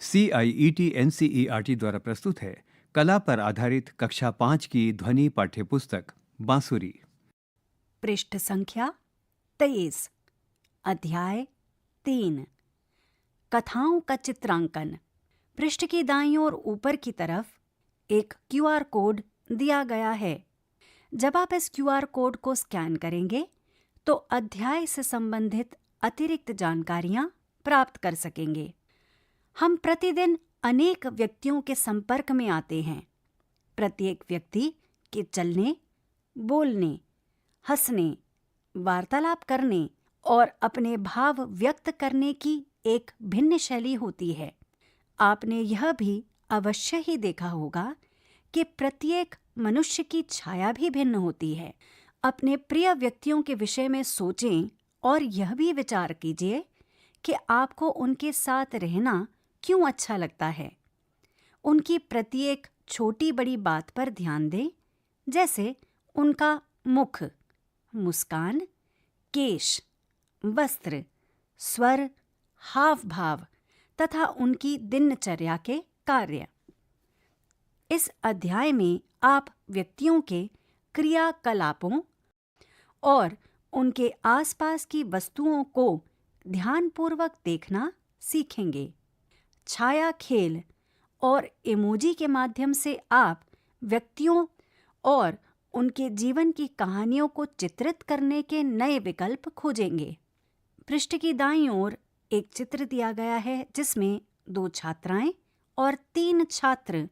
CIET द्वारा प्रस्तुत है कला पर आधारित कक्षा 5 की ध्वनि पाठ्यपुस्तक बांसुरी। पृष्ठ संख्या 23, अध्याय 3, कथाओं का चित्रांकन। पृष्ठ की दाईं ओर ऊपर की तरफ एक QR कोड दिया गया है। जब आप इस QR कोड को स्कैन करेंगे तो अध्याय से संबंधित अतिरिक्त जानकारियां प्राप्त कर सकेंगे। हम प्रतिदिन अनेक व्यक्तियों के संपर्क में आते हैं। प्रत्येक व्यक्ति के चलने, बोलने, हंसने, वार्तालाप करने और अपने भाव व्यक्त करने की एक भिन्न शैली होती है। आपने यह भी अवश्य ही देखा होगा कि प्रत्येक मनुष्य की छाया भी भिन्न होती है। अपने प्रिय व्यक्तियों के विषय में सोचें और यह भी विचार कीजिए कि आपको उनके साथ रहना क्यों अच्छा लगता है। उनकी प्रत्येक छोटी बड़ी बात पर ध्यान दें, जैसे उनका मुख, मुस्कान, केश, वस्त्र, स्वर, हाव भाव तथा उनकी दिनचर्या के कार्य। इस अध्याय में आप व्यक्तियों के क्रियाकलापों और उनके आसपास की वस्तुओं को ध्यानपूर्वक देखना सीखेंगे। छाया खेल और इमोजी के माध्यम से आप व्यक्तियों और उनके जीवन की कहानियों को चित्रित करने के नए विकल्प खोजेंगे। पृष्ठ की दाईं ओर एक चित्र दिया गया है जिसमें 2 छात्राएं और 3 छात्र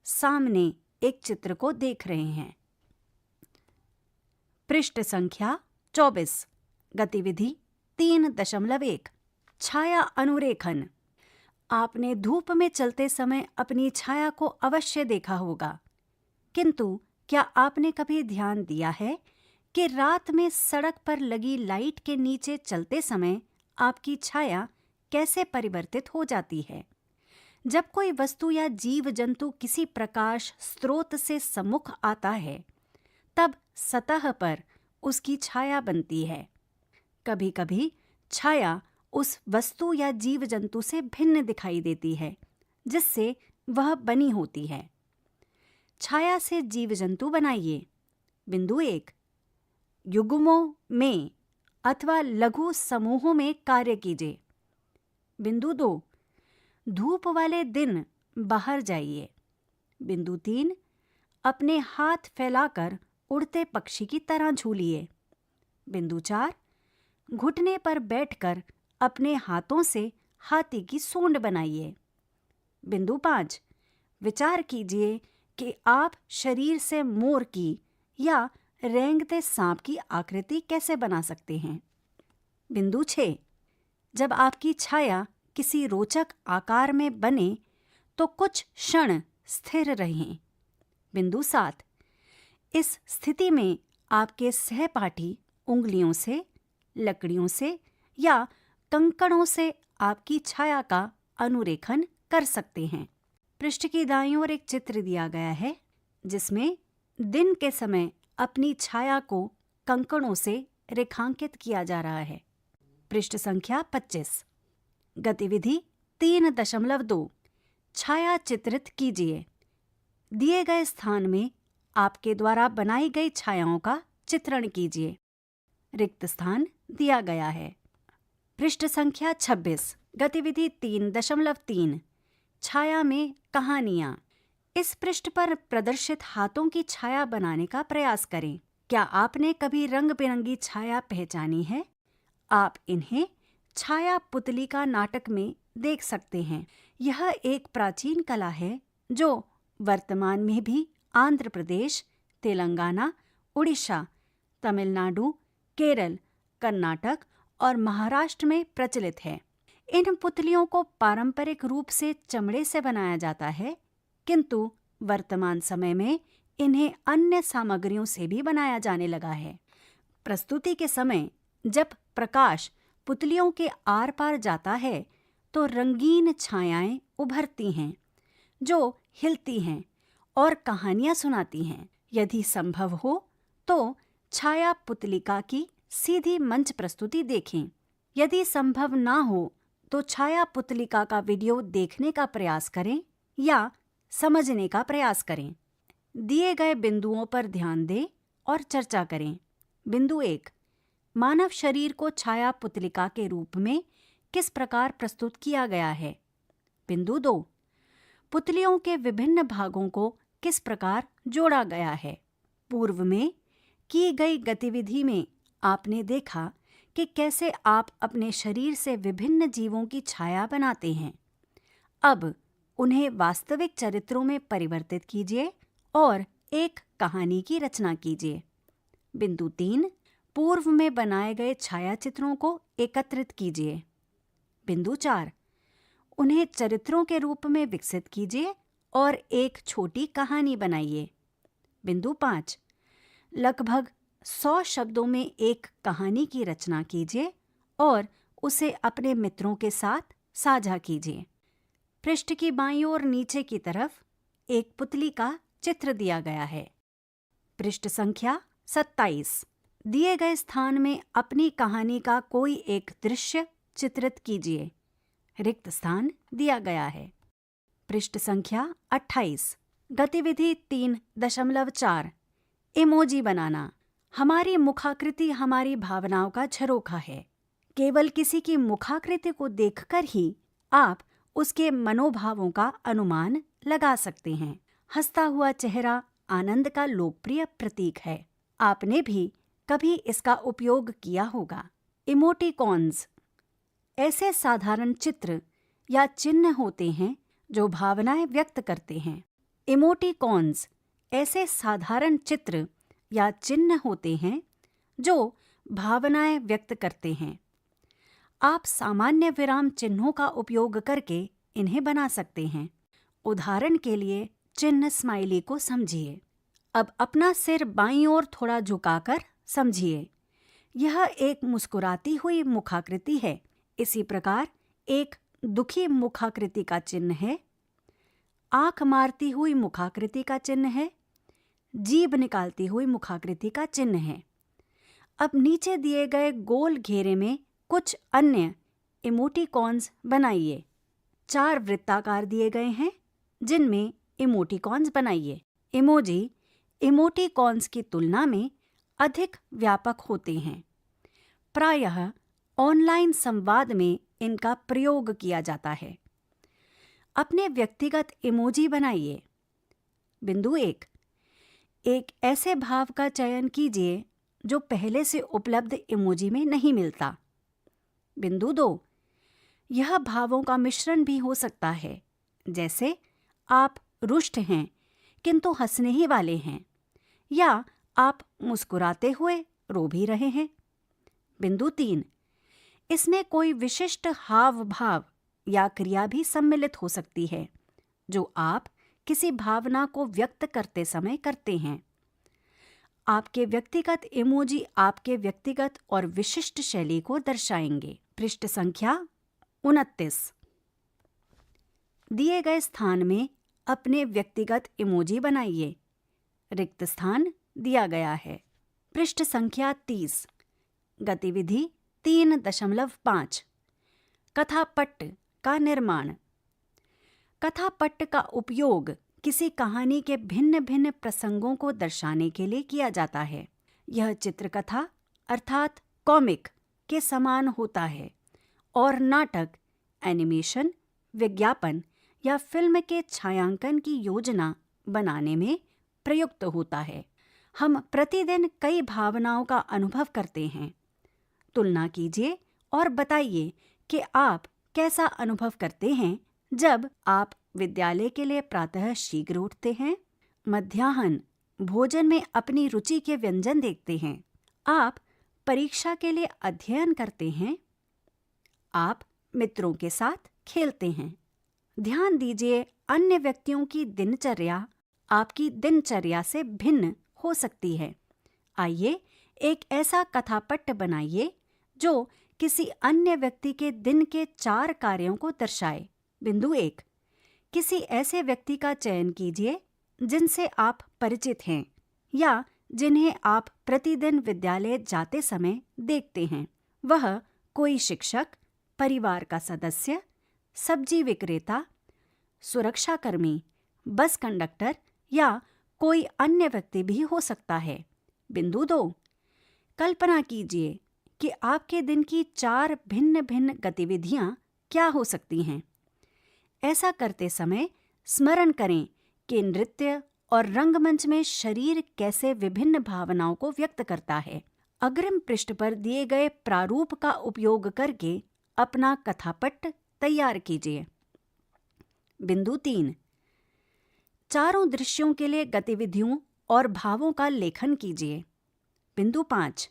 सामने एक चित्र को देख रहे हैं। पृष्ठ संख्या 24, गतिविधि 3.1, छाया अनुरेखन। आपने धूप में चलते समय अपनी छाया को अवश्य देखा होगा, किंतु क्या आपने कभी ध्यान दिया है कि रात में सड़क पर लगी लाइट के नीचे चलते समय आपकी छाया कैसे परिवर्तित हो जाती है? जब कोई वस्तु या जीव जंतु किसी प्रकाश स्रोत से सम्मुख आता है, तब सतह पर उसकी छाया बनती है। कभी-कभी छाया उस वस्तु या जीव जंतु से भिन्न दिखाई देती है जिससे वह बनी होती है। छाया से जीव जंतु बनाइए। बिंदु 1, युग्मों में अथवा लघु समूहों में कार्य कीजिए। बिंदु 2, धूप वाले दिन बाहर जाइए। बिंदु 3, अपने हाथ फैलाकर उड़ते पक्षी की तरह झूलिए। बिंदु 4, घुटने पर बैठकर अपने हाथों से हाथी की सूंड बनाइए। बिंदु 5, विचार कीजिए कि आप शरीर से मोर की या रेंगते सांप की आकृति कैसे बना सकते हैं। बिंदु 6, जब आपकी छाया किसी रोचक आकार में बने तो कुछ क्षण स्थिर रहें। बिंदु 7, इस स्थिति में आपके सहपाठी उंगलियों से, लकड़ियों से या कंकड़ों से आपकी छाया का अनुरेखन कर सकते हैं। पृष्ठ की दाईं ओर एक चित्र दिया गया है जिसमें दिन के समय अपनी छाया को कंकड़ों से रेखांकित किया जा रहा है। पृष्ठ संख्या 25, गतिविधि 3.2, छाया चित्रित कीजिए। दिए गए स्थान में आपके द्वारा बनाई गई छायाओं का चित्रण कीजिए। रिक्त स्थान दिया गया है। पृष्ठ संख्या 26, गतिविधि 3.3, छाया में कहानियाँ। इस पृष्ठ पर प्रदर्शित हाथों की छाया बनाने का प्रयास करें। क्या आपने कभी रंग बिरंगी छाया पहचानी है? आप इन्हें छाया पुतली का नाटक में देख सकते हैं। यह एक प्राचीन कला है जो वर्तमान में भी आंध्र प्रदेश, तेलंगाना, उड़ीसा, तमिलनाडु, केरल, कर्नाटक और महाराष्ट्र में प्रचलित है। इन पुतलियों को पारंपरिक रूप से चमड़े से बनाया जाता है, किंतु वर्तमान समय में इन्हें अन्य सामग्रियों से भी बनाया जाने लगा है। प्रस्तुति के समय जब प्रकाश पुतलियों के आर पार जाता है तो रंगीन छायाएं उभरती हैं जो हिलती हैं और कहानियां सुनाती हैं। यदि संभव हो तो छाया पुतलिका की सीधी मंच प्रस्तुति देखें। यदि संभव ना हो तो छाया पुतलिका का वीडियो देखने का प्रयास करें या समझने का प्रयास करें। दिए गए बिंदुओं पर ध्यान दें और चर्चा करें। बिंदु 1, मानव शरीर को छाया पुतलिका के रूप में किस प्रकार प्रस्तुत किया गया है। बिंदु 2, पुतलियों के विभिन्न भागों को किस प्रकार जोड़ा गया है। पूर्व में की गई गतिविधि में आपने देखा कि कैसे आप अपने शरीर से विभिन्न जीवों की छाया बनाते हैं। अब उन्हें वास्तविक चरित्रों में परिवर्तित कीजिए और एक कहानी की रचना कीजिए। बिंदु 3, पूर्व में बनाए गए छायाचित्रों को एकत्रित कीजिए। बिंदु 4, उन्हें चरित्रों के रूप में विकसित कीजिए और एक छोटी कहानी बनाइए। बिंदु 5, लगभग 100 शब्दों में एक कहानी की रचना कीजिए और उसे अपने मित्रों के साथ साझा कीजिए। पृष्ठ की बाईं ओर नीचे की तरफ एक पुतली का चित्र दिया गया है। पृष्ठ संख्या 27। दिए गए स्थान में अपनी कहानी का कोई एक दृश्य चित्रित कीजिए। रिक्त स्थान दिया गया है। पृष्ठ संख्या 28। गतिविधि 3.4 इमोजी बनाना। हमारी मुखाकृति हमारी भावनाओं का झरोखा है। केवल किसी की मुखाकृति को देखकर ही आप उसके मनोभावों का अनुमान लगा सकते हैं। हंसता हुआ चेहरा आनंद का लोकप्रिय प्रतीक है। आपने भी कभी इसका उपयोग किया होगा। इमोटिकॉन्स ऐसे साधारण चित्र या चिन्ह होते हैं जो भावनाएं व्यक्त करते हैं। इमोटिकॉन्स ऐसे साधारण चित्र या चिन्ह होते हैं जो भावनाएं व्यक्त करते हैं। आप सामान्य विराम चिन्हों का उपयोग करके इन्हें बना सकते हैं। उदाहरण के लिए चिन्ह स्माइली को समझिए। अब अपना सिर बाईं ओर थोड़ा झुकाकर समझिए। यह एक मुस्कुराती हुई मुखाकृति है। इसी प्रकार एक दुखी मुखाकृति का चिन्ह है, आंख मारती हुई मुखाकृति का चिन्ह है, जीभ निकालती हुई मुखाकृति का चिन्ह है। अब नीचे दिए गए गोल घेरे में कुछ अन्य इमोटिकॉन्स बनाइए। 4 वृत्ताकार दिए गए हैं जिनमें इमोटिकॉन्स बनाइए। इमोजी इमोटिकॉन्स की तुलना में अधिक व्यापक होते हैं। प्रायः ऑनलाइन संवाद में इनका प्रयोग किया जाता है। अपने व्यक्तिगत इमोजी बनाइए। बिंदु 1, एक ऐसे भाव का चयन कीजिए जो पहले से उपलब्ध इमोजी में नहीं मिलता। बिंदु 2, यह भावों का मिश्रण भी हो सकता है, जैसे आप रुष्ट हैं किंतु हंसने ही वाले हैं, या आप मुस्कुराते हुए रो भी रहे हैं। बिंदु 3, इसमें कोई विशिष्ट हाव भाव या क्रिया भी सम्मिलित हो सकती है जो आप किसी भावना को व्यक्त करते समय करते हैं। आपके व्यक्तिगत इमोजी आपके व्यक्तिगत और विशिष्ट शैली को दर्शाएंगे। पृष्ठ संख्या 29। दिए गए स्थान में अपने व्यक्तिगत इमोजी बनाइए। रिक्त स्थान दिया गया है। पृष्ठ संख्या 30। गतिविधि 3.5 कथापट्ट का निर्माण। कथापट्ट का उपयोग किसी कहानी के भिन्न भिन्न प्रसंगों को दर्शाने के लिए किया जाता है। यह चित्रकथा अर्थात कॉमिक के समान होता है और नाटक, एनिमेशन, विज्ञापन या फिल्म के छायांकन की योजना बनाने में प्रयुक्त होता है। हम प्रतिदिन कई भावनाओं का अनुभव करते हैं। तुलना कीजिए और बताइए कि आप कैसा अनुभव करते हैं जब आप विद्यालय के लिए प्रातः शीघ्र उठते हैं, मध्याह्न भोजन में अपनी रुचि के व्यंजन देखते हैं, आप परीक्षा के लिए अध्ययन करते हैं, आप मित्रों के साथ खेलते हैं। ध्यान दीजिए, अन्य व्यक्तियों की दिनचर्या आपकी दिनचर्या से भिन्न हो सकती है। आइए एक ऐसा कथापट्ट बनाइए जो किसी अन्य व्यक्ति के दिन के 4 कार्यों को दर्शाए। बिंदु 1, किसी ऐसे व्यक्ति का चयन कीजिए जिनसे आप परिचित हैं या जिन्हें आप प्रतिदिन विद्यालय जाते समय देखते हैं। वह कोई शिक्षक, परिवार का सदस्य, सब्जी विक्रेता, सुरक्षाकर्मी, बस कंडक्टर या कोई अन्य व्यक्ति भी हो सकता है। बिंदु 2, कल्पना कीजिए कि आपके दिन की 4 भिन्न भिन्न गतिविधियां क्या हो सकती हैं। ऐसा करते समय स्मरण करें कि नृत्य और रंगमंच में शरीर कैसे विभिन्न भावनाओं को व्यक्त करता है। अग्रिम पृष्ठ पर दिए गए प्रारूप का उपयोग करके अपना कथापट तैयार कीजिए। बिंदु 3, चारों दृश्यों के लिए गतिविधियों और भावों का लेखन कीजिए। बिंदु 5,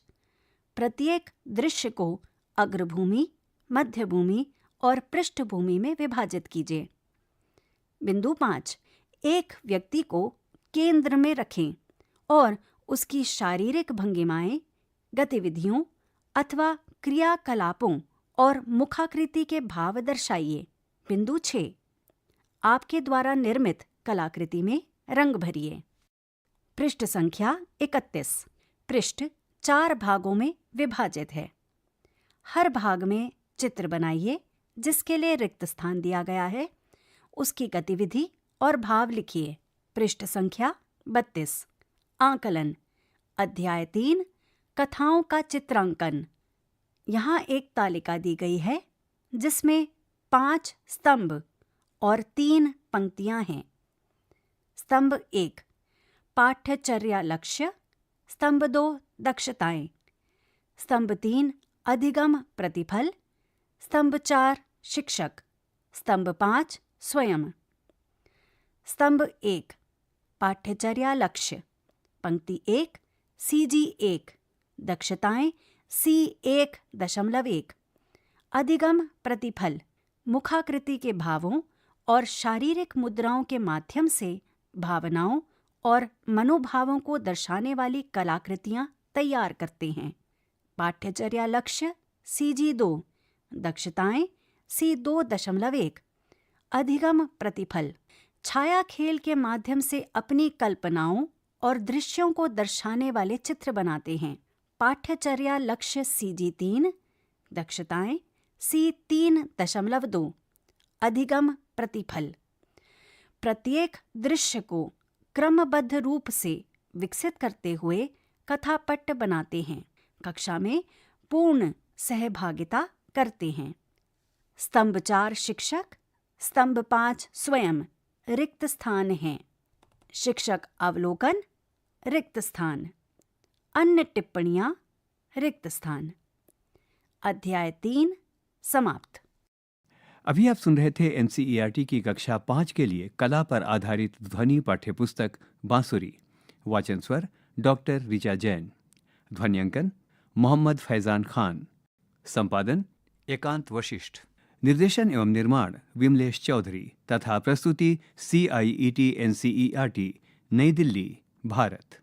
प्रत्येक दृश्य को अग्रभूमि, मध्यभूमि और पृष्ठभूमि में विभाजित कीजिए। बिंदु 5, एक व्यक्ति को केंद्र में रखें और उसकी शारीरिक भंगिमाएं, गतिविधियों अथवा क्रियाकलापों और मुखाकृति के भाव दर्शाइए। बिंदु 6, आपके द्वारा निर्मित कलाकृति में रंग भरिए। पृष्ठ संख्या 31। पृष्ठ 4 भागों में विभाजित है। हर भाग में चित्र बनाइए जिसके लिए रिक्त स्थान दिया गया है। उसकी गतिविधि और भाव लिखिए। पृष्ठ संख्या 32। आकलन। अध्याय 3, कथाओं का चित्रांकन। यहाँ एक तालिका दी गई है जिसमें 5 स्तंभ और 3 पंक्तियां हैं। स्तंभ 1, पाठ्यचर्या लक्ष्य। स्तंभ 2, दक्षताएं। स्तंभ 3, अधिगम प्रतिफल। स्तंभ 4, शिक्षक। स्तंभ 5, स्वयं। स्तंभ 1, पाठ्यचर्या लक्ष्य। पंक्ति 1, CG 1, दक्षताएं C1.1। अधिगम प्रतिफल, मुखाकृति के भावों और शारीरिक मुद्राओं के माध्यम से भावनाओं और मनोभावों को दर्शाने वाली कलाकृतियां तैयार करते हैं। पाठ्यचर्या लक्ष्य CG 2, दक्षताएं C2.1। अधिगम प्रतिफल, छाया खेल के माध्यम से अपनी कल्पनाओं और दृश्यों को दर्शाने वाले चित्र बनाते हैं। पाठ्यचर्या लक्ष्य CG 3, दक्षताएं C3.2। अधिगम प्रतिफल, प्रत्येक दृश्य को क्रमबद्ध रूप से विकसित करते हुए कथापट बनाते हैं। कक्षा में पूर्ण सहभागिता करते हैं। स्तंभ 4, शिक्षक। स्तंभ 5, स्वयं। रिक्त स्थान हैं। शिक्षक अवलोकन, रिक्त स्थान। अन्य टिप्पणियां, रिक्त स्थान। अध्याय 3 समाप्त। अभी आप सुन रहे थे NCERT की कक्षा 5 के लिए कला पर आधारित ध्वनि पाठ्यपुस्तक बांसुरी। वाचन स्वर डॉक्टर ऋचा जैन। ध्वन्यांकन मोहम्मद फैजान खान। संपादन एकांत वशिष्ठ। निर्देशन एवं निर्माण विमलेश चौधरी तथा प्रस्तुति CIET NCERT नई दिल्ली, भारत।